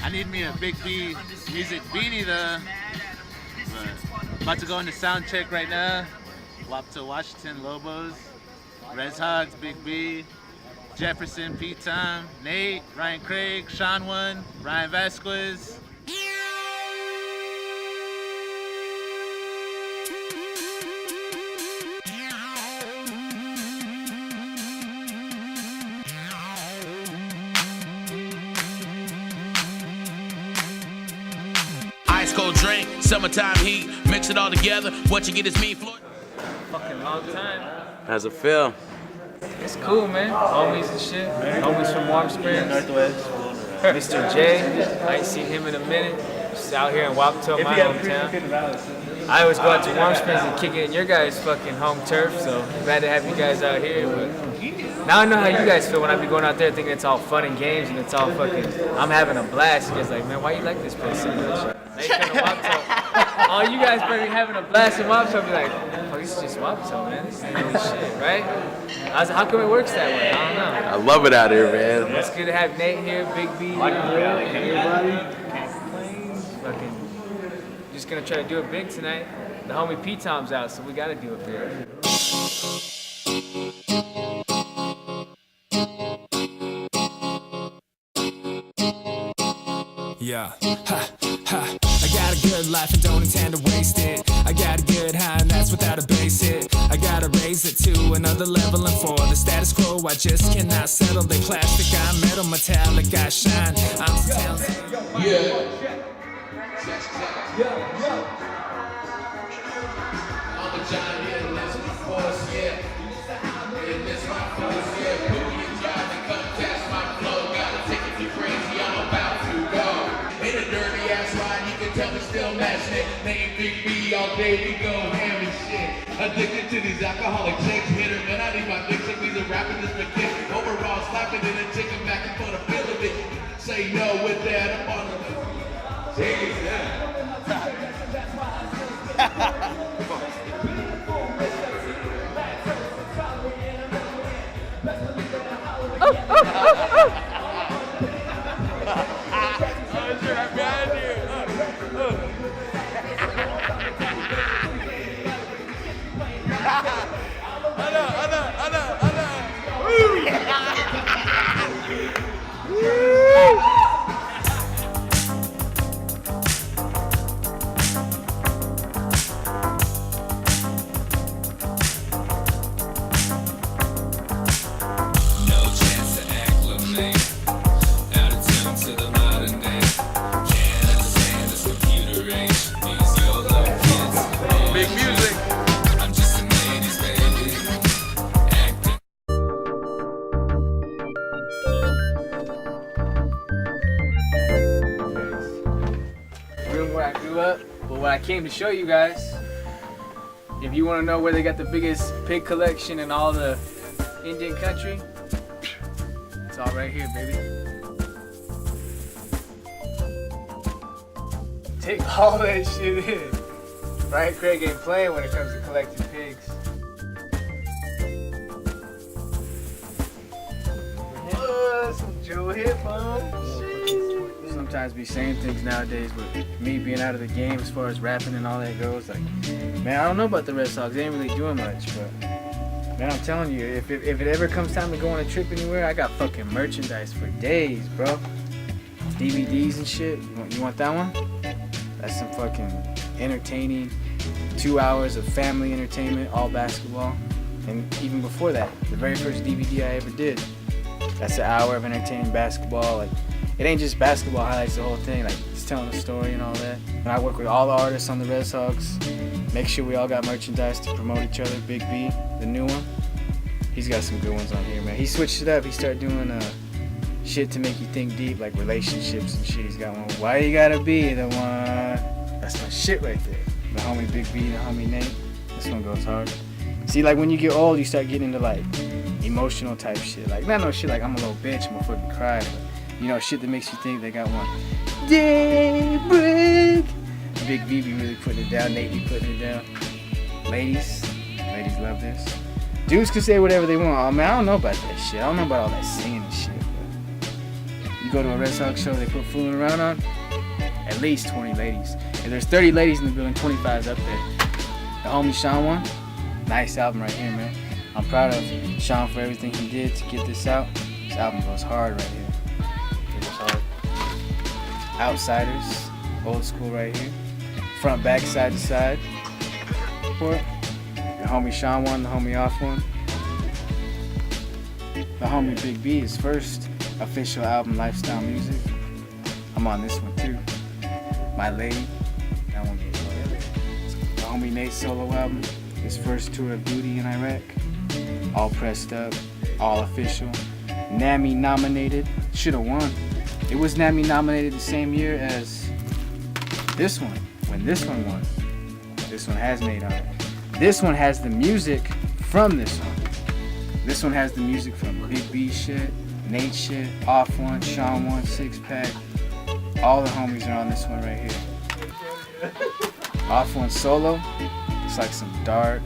I need me a Bigg B music beanie though. But about to go into sound check right now. Wapto Washington, Lobos, Rez Hogs, Bigg B, Jefferson, Pete Tom, Nate, Ryan Craig, Sean One, Ryan Vasquez. Ice cold drink, summertime heat, mix it all together. What you get is me, Floyd. Fucking long time. How's it feel? It's cool, man. Homies and shit. Homies from Warm Springs. Northwest. Mr. J. I ain't seen him in a minute. Just out here in Wapato, my hometown. I always go out to Warm Springs and kick it in your guys' fucking home turf, so glad to have you guys out here. But now I know how you guys feel when I be going out there thinking it's all fun and games and it's all fucking, I'm having a blast. You guys like, man, why you like this place so much? Now you come to Wapato. All you guys better be having a blast in Wapato. Be like, oh, this is just Wapato, man. This is really shit, right? I was like, how come it works that way? I don't know. I love it out here, man. It's good to have Nate here, Bigg B, everybody. Fucking, just gonna try to do it big tonight. The homie Pete Tom's out, so we gotta do it big. Yeah, ha, ha. I got a good life and don't intend to waste it. I got a good high and that's without a base hit. I gotta raise it to another level and for the status quo I just cannot settle. They plastic, I'm metal, metallic, I shine. I'm so talented. I'm a giant, yeah, and that's my force, yeah. And that's my force, yeah. Put me in drive and come test my flow. Gotta take it too crazy, I'm about to go. In a dirty ass ride, you can tell me still matching it. Name Bigg B, all day we go ham and shit. Addicted to these alcoholic chicks, hitter, man. I need my dick so these are rapping this McKick. Overall, slapping in a chicken back and for the feel of it. Say no with that, I'm on the Jesus. What I came to show you guys, if you want to know where they got the biggest pig collection in all the Indian country, it's all right here, baby. Take all that shit in. Brian Craig ain't playing when it comes to collecting pigs. Some Joe hip Sometimes be saying things nowadays with me being out of the game as far as rapping and all that goes. Like, man, I don't know about the Red Sox. They ain't really doing much, but man, I'm telling you, if it ever comes time to go on a trip anywhere, I got fucking merchandise for days, bro. DVDs and shit. You want that one? That's some fucking entertaining 2 hours of family entertainment, all basketball. And even before that, the very first DVD I ever did, that's an hour of entertaining basketball. Like, it ain't just basketball highlights, the whole thing, like just telling a story and all that. And I work with all the artists on the Red Sox, make sure we all got merchandise to promote each other. Bigg B, the new one, he's got some good ones on here, man. He switched it up. He started doing shit to make you think deep, like relationships and shit. He's got one, why you gotta be the one? That's my shit right there. The homie Bigg B, the homie Nate. This one goes hard. See, like when you get old, you start getting into like emotional type shit. Like, not no shit like I'm a little bitch, I'm gonna fucking cry. But, you know, shit that makes you think. They got one. Daybreak. Bigg B be really putting it down. Nate be putting it down. Ladies love this. Dudes can say whatever they want. Oh man, I don't know about that shit. I don't know about all that singing and shit. But you go to a Red Sox show, they put Fooling Around on, at least 20 ladies. If there's 30 ladies in the building, 25's up there. The homie Sean one, nice album right here, man. I'm proud of Sean for everything he did to get this out. This album goes hard right here. It goes hard. Outsiders, old school right here. Front, back, side to side. For it. The homie Sean one, the homie Off one. The homie Bigg B, his first official album, Lifestyle Music. I'm on this one too. My Lady, that one goes hard. The homie Nate's solo album, his first tour of duty in Iraq. All pressed up, all official. NAMI nominated, should have won. It was NAMI nominated the same year as this one, when this one won. This one has Nate on it. This one has the music from this one. This one has the music from Bigg B shit, Nate shit, Off one, Sean one, Six Pack. All the homies are on this one right here. Off one solo, it's like some dark,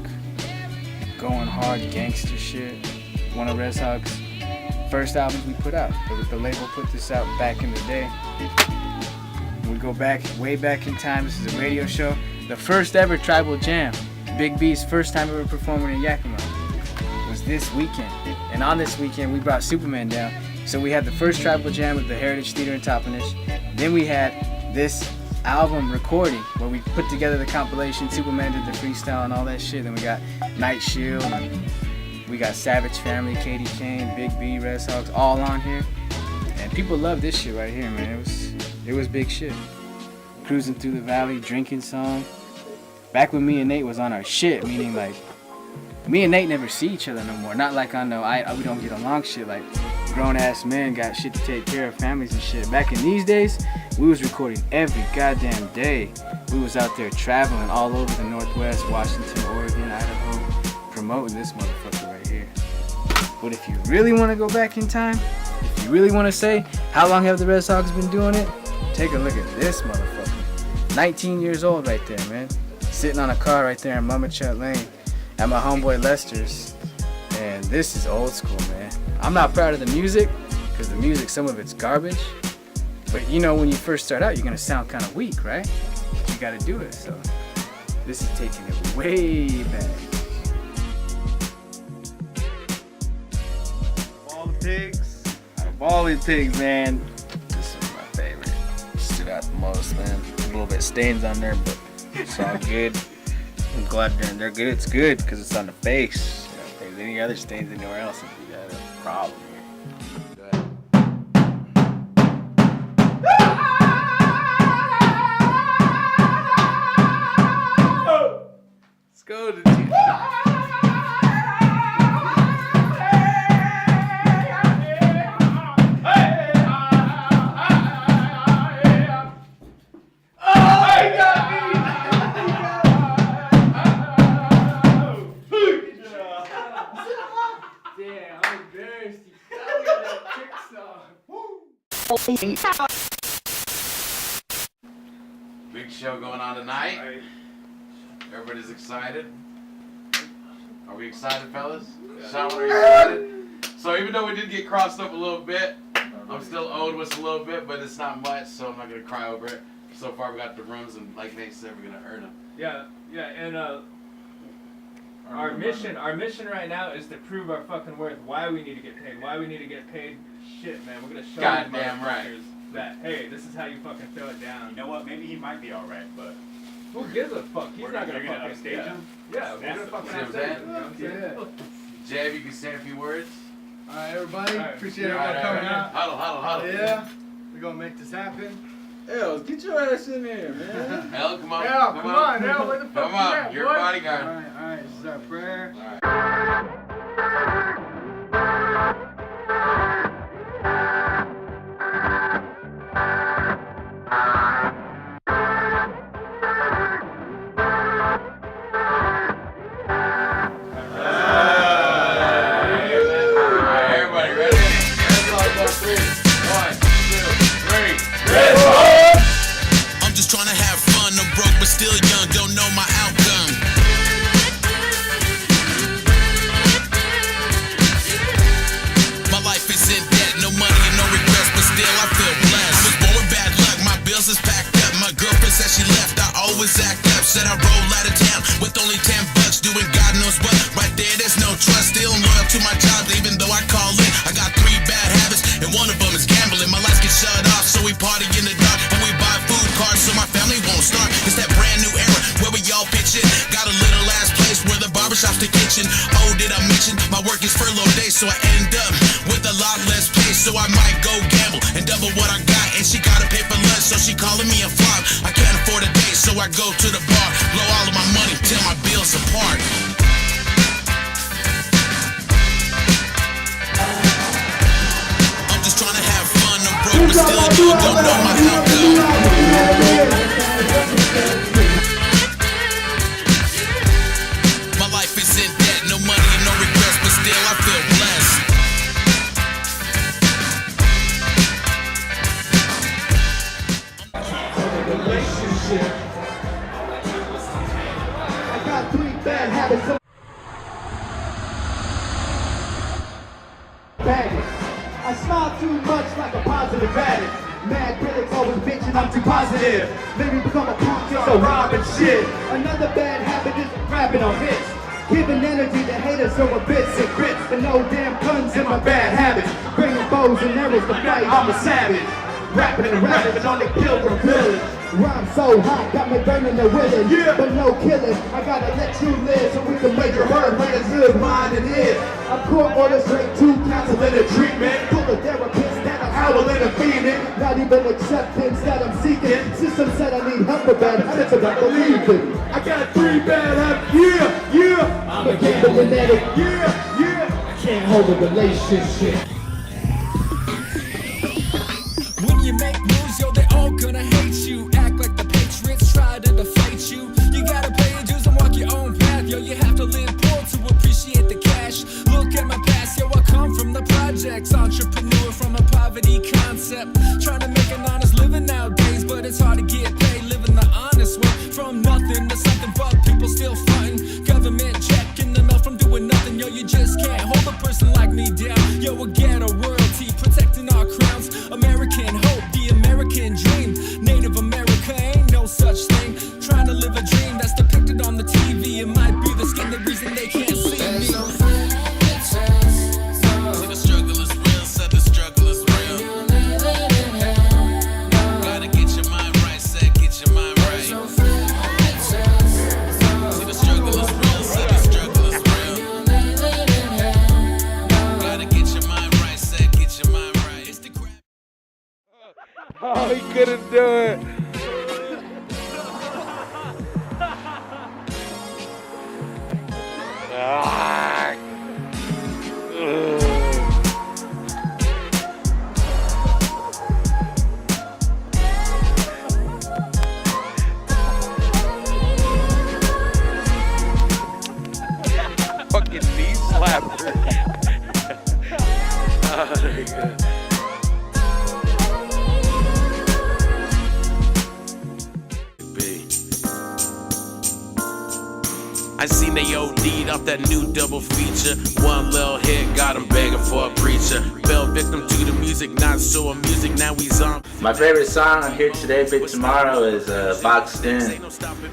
going hard gangster shit. One of Red Sox first albums we put out. The label put this out back in the day. We go back, way back in time. This is a radio show. The first ever tribal jam. Bigg B's first time ever performing in Yakima was this weekend. And on this weekend, we brought Superman down. So we had the first tribal jam at the Heritage Theater in Toppenish. Then we had this album recording where we put together the compilation. Superman did the freestyle and all that shit. Then we got Night Shield, and we got Savage Family, Katie Kane, Bigg B, Red Sox, all on here. And people love this shit right here, man. It was big shit. Cruising through the valley, drinking song. Back when me and Nate was on our shit, meaning like me and Nate never see each other no more. Not like on we don't get along shit. Like grown ass men got shit to take care of, families and shit. Back in these days, we was recording every goddamn day. We was out there traveling all over the Northwest, Washington, Oregon, Idaho, promoting this motherfucker right here. But if you really want to go back in time, if you really want to say how long have the Red Sox been doing it, take a look at this motherfucker. 19 years old right there, man. Sitting on a car right there in Mama Chat Lane at my homeboy Lester's. And this is old school, man. I'm not proud of the music, because the music, some of it's garbage. But you know, when you first start out, you're going to sound kind of weak, right? But you got to do it, so this is taking it way back. All the pigs. All these pigs, man. This is my favorite. Stood out the most, man. A little bit stains on there, but it's all good. I'm glad they're good. It's good because it's on the face. You know, if there's any other stains anywhere else, you got a problem here. Let's go to the Big show going on tonight. Everybody's excited. Are we excited, fellas? Sean, are you excited? So even though we did get crossed up a little bit, I'm still owed us a little bit, but it's not much, so I'm not gonna cry over it. So far, we got the rooms, and like Nate said, we're gonna earn them. Yeah, and our mission right now is to prove our fucking worth. Why we need to get paid. Shit, man, we're gonna show Goddamn right. That hey, this is how you fucking throw it down. You know what? Maybe he might be all right, but who gives a fuck? He's not gonna fucking upstage him. Yeah, we're gonna fucking upstage him. You know what I'm saying? Jab, you can say a few words. All right, everybody. Appreciate everybody coming out. Huddle. Yeah, we're gonna make this happen. Hell, get your ass in there, man. Hell, come on. Hell, come on. Hell, where the fuck Come on, at, you're boy? a bodyguard. All right, this is our prayer. Everybody ready? Let's all go 3, 1, 2, 3. I'm just trying to have fun. I'm broke but still young, don't know my outcome. My life is in debt, no money and no regrets, but still I feel blessed. I was born with bad luck, my bills is packed up. My girlfriend said she left, I always act up. Said I roll out of town with only $10, doing God knows what. Right there, there's no trust. Still loyal to my job, even though I call it. I got 3 bad habits, and one of them is gambling. My lights get shut off, so we party in the dark, and we buy food cards so my family won't starve. It's that brand new era where we all pitch in. Got a little ass place where the barbershop's the kitchen. Oh, did I mention my work is furlough day, so I end up with a lot less pay. So I might go gamble and double what I got, and she gotta pay for lunch, so she calling me a flop. I can't afford a date, so I go to the bar, blow all of my money, tear my bills apart. I'm just trying to have fun. I'm broke but still young, don't know my outcome. My life is in debt, no money and no regrets, but still I feel blessed. I got 3 bad habits. I smile too much like a positive addict. Mad critics always bitching I'm too positive. Maybe become a punk just a robbing shit. Another bad habit is rapping on hits. Giving energy to haters over bits and grits. But no damn guns in my bad habits. Bringing bows and arrows to fight, I'm a savage. Rapping and rapping on the Pilgrim Village. Rhyme so hot, got me burning the willing. Yeah. But no killing, I gotta let you live so we can make your heart like as good mine it is. I'm court order straight to counseling and treatment. Full of therapists that are howling and fiending. Not even acceptance that I'm seeking. System said I need help with bad habits, and I believe it. I got 3 bad habits, yeah. I'm a gambling addict, yeah. I can't hold a relationship. When you make moves, yo, they all gonna hate you. Act like the Patriots try to deflate you. You gotta pay your dues and walk your own path, yo. You have to live poor to appreciate the cash. Look at my past, yo, I come from the projects. Entrepreneur from a poverty concept. Trying to make an honest living nowadays, but it's hard to get paid living the honest way. From nothing to something, but people still frontin'. Government check in the mail from doing nothing, yo. You just can't hold a person like me down, yo. Again. I seen they OD'd off that new double feature. One little hit got him begging for a preacher. Fell victim to the music, not so a music, now he's on. My favorite song on Here Today, Big Tomorrow is Boxed In.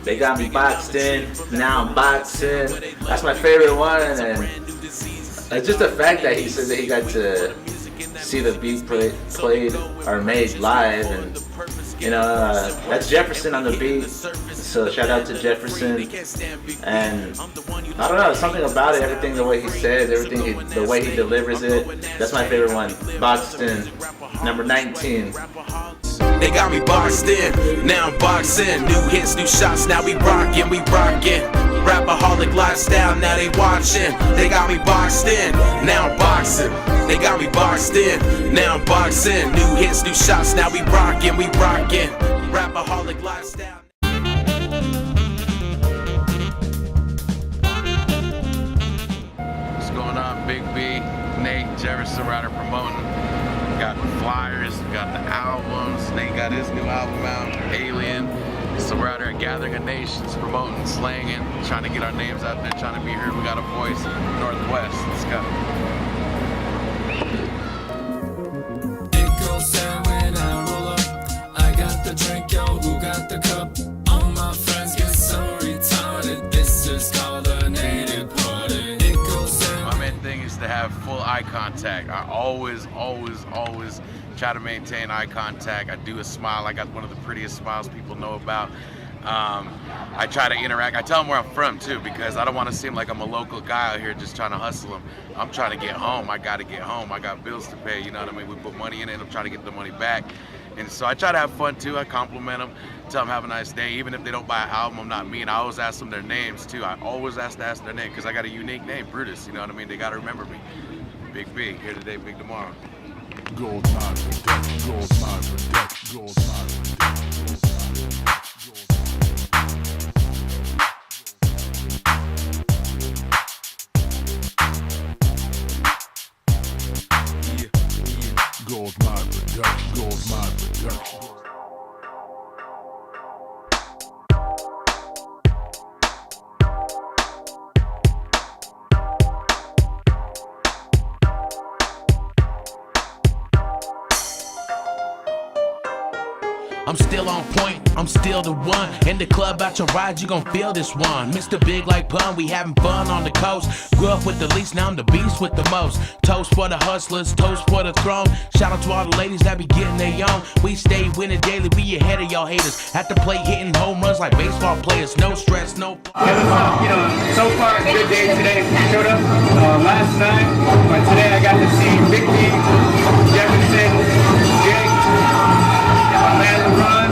They got me boxed in, now I'm boxing. That's my favorite one, and it's just the fact that he says that he got to see the beat played or made live, and you know, that's Jefferson on the beat. So shout out to Jefferson. And I don't know, something about it, everything, the way he says, everything, the way he delivers it. That's my favorite one. Boxed In, number 19. They got me boxed in, now I'm boxing. New hits, new shots, now we rockin', Rapaholic lifestyle, now they watching. They got me boxed in, now I'm boxing. They got me boxed in, now I'm boxing. New hits, new shots, now we rockin', Rapaholic lifestyle. What's going on, Bigg B, Nate, Jefferson Rider promoting. We got the flyers, we got the albums. Nate got his new album out, Alien. It's a Rider at Gathering of Nations, promoting, slanging, trying to get our names out there, trying to be heard. We got a voice, Northwest. Let's go. It goes down when I roll up. I got the drink, yo, who got the cup? All my friends get so retarded. This is called a native party. It goes down. My main thing is to have full eye contact. I always try to maintain eye contact. I do a smile. I got one of the prettiest smiles people know about. I try to interact. I tell them where I'm from too, because I don't want to seem like I'm a local guy out here just trying to hustle them. I'm trying to get home. I got to get home. I got bills to pay. You know what I mean? We put money in it. I'm trying to get the money back. And so I try to have fun too. I compliment them, tell them have a nice day. Even if they don't buy an album, I'm not mean. I always ask them their names too. I always ask their name because I got a unique name, Brutis. You know what I mean? They got to remember me. Bigg B, here today, big tomorrow. Gold time for death, gold time for death, gold time for death. Gold mine for death, gold mine for death. I'm still on point, I'm still the one. In the club out your ride, you gon' feel this one. Mr. Big like Pun, we having fun on the coast. Grew up with the least, now I'm the beast with the most. Toast for the hustlers, toast for the throne. Shout out to all the ladies that be getting their own. We stay winning daily, we ahead of y'all haters. At the plate hitting home runs like baseball players. No stress, no. It was, so far a good day today. Showed up last night, but today I got to see Bigg B, Jefferson, Jake, and my man LeBron.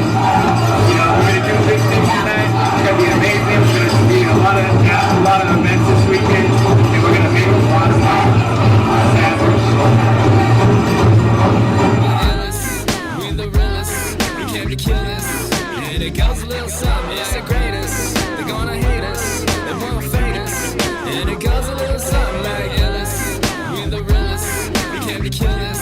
We're gonna do big things tonight. It's gonna be amazing. There's gonna be a lot of events this weekend, and we're gonna make a lot of money. We the realest, we came to kill this. And it goes a little something, it's the greatest. They're gonna hate us, they won't fade us. And it goes a little something like Ellis. We the realest, we came to kill this.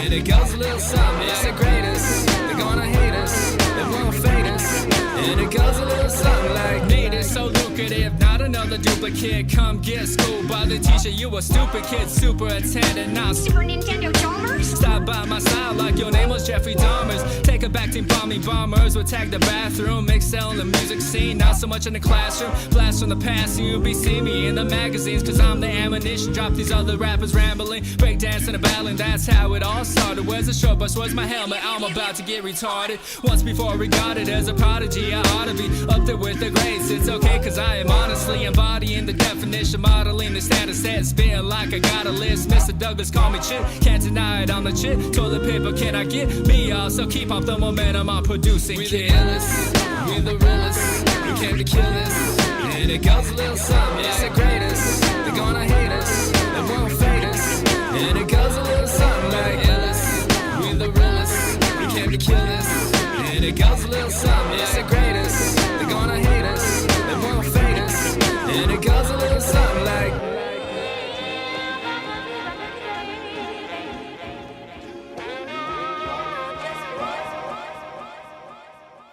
And it goes a little something, it's the greatest. They're gonna hate us, they won't fade us. And it goes a little something like Nate is so lucrative, not another duplicate. Come get schooled by the teacher, you a stupid kid. Superintendent, not Super Nintendo Chalmers. Stop by my side like your name was Jeffrey Dahmer's. Take a back team bombing bombers, would tag the bathroom. Excel in the music scene, not so much in the classroom. Blast from the past, you'll be seeing me in the magazines. Cause I'm the ammunition, drop these other rappers rambling. Break dancing and battling, that's how it all started. Where's the short bus, where's my helmet? I'm about to get retarded. Once before regarded as a prodigy, I ought to be up there with the greats. It's okay cause I am honestly embodying the definition, modeling the status set, spitting like I got a list. Mr. Douglas call me chip, can't deny it, I'm the chip. Toilet paper can I get me off, so keep up the momentum I'm producing. We the illest, we the realest, we came to kill this. And it goes a little something, it's the greatest. They're gonna hate us, they won't fade us. And it goes a little something like illest, we the realest, we came to kill this. And it goes a little something, it's the greatest. They're gonna hate us, they won't fade us. And it goes a little something like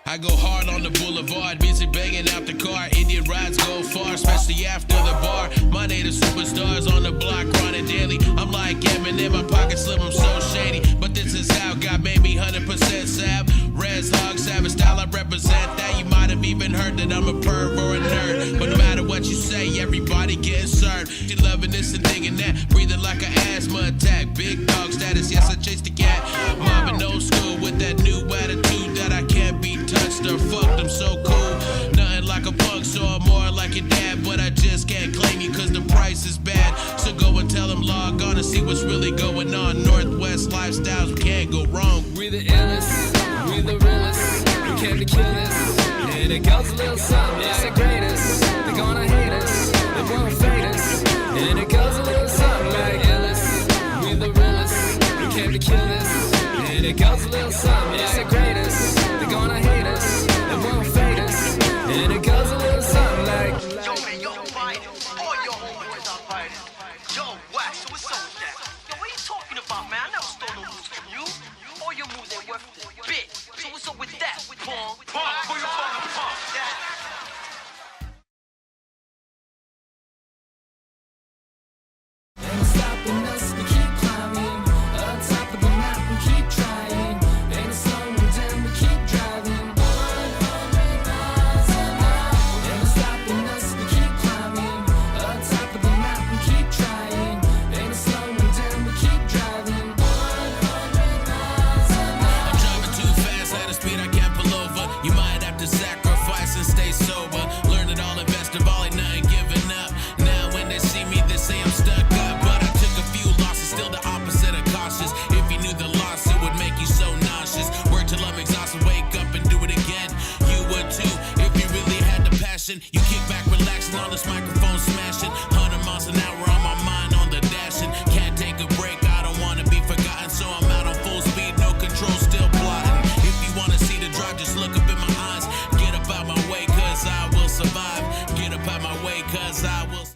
I go hard on on the boulevard, music banging out the car. Indian rides go far, especially after the bar. My native superstars on the block, grinding daily. I'm like Eminem, my pocket slim, I'm so shady. But this is how God made me 100% sav. Res hog, savage style, I represent that. You might have even heard that I'm a perv or a nerd. But no matter what you say, everybody getting served. You loving this and digging that, breathing like an asthma attack. Big dog status, yes, I chase the cat. Mobbing old school with that new attitude that I can't be touched or fucked. I'm so cool, nothing like a punk, so I'm more like your dad. But I just can't claim you cause the price is bad. So go and tell them log on and see what's really going on. Northwest lifestyles, we can't go wrong. We the illest, we the realest, we came to kill this. And it goes a little something like the greatest. They're gonna hate us, they won't fade us. And it goes a little something like illest, we the realest, we came to kill this. And it goes a little something like the greatest. They're gonna hate us, they won't fade us. And it goes a little something like yo, man, yo, Biden, all your homeboys are Biden. Yo, Wax, what's up with that? Yo, what are you talking about, man? I never stole no moves from you. All your moves ain't worth a bit. So what's up with that? Pong, who you calling pong? ain't stopping us, we keep climbing. On top of the mountain, keep trying. Ain't slowing down, we keep driving. 100 miles an hour. Ain't stopping us, we keep climbing. On top of the mountain, keep trying. Ain't slowing down, we keep driving. 100 miles an hour. I'm driving too fast at a speed I can't pull over. You might have to sacrifice and stay sober. Learn it all, invest in volley, nothing giving up. Now when they see me, they say I'm stuck up. But I took a few losses, still the opposite of cautious. If you knew the loss, it would make you so nauseous. Work till I'm exhausted, wake up and do it again. You would too, if you really had the passion. You kick back, relaxing on this microphone.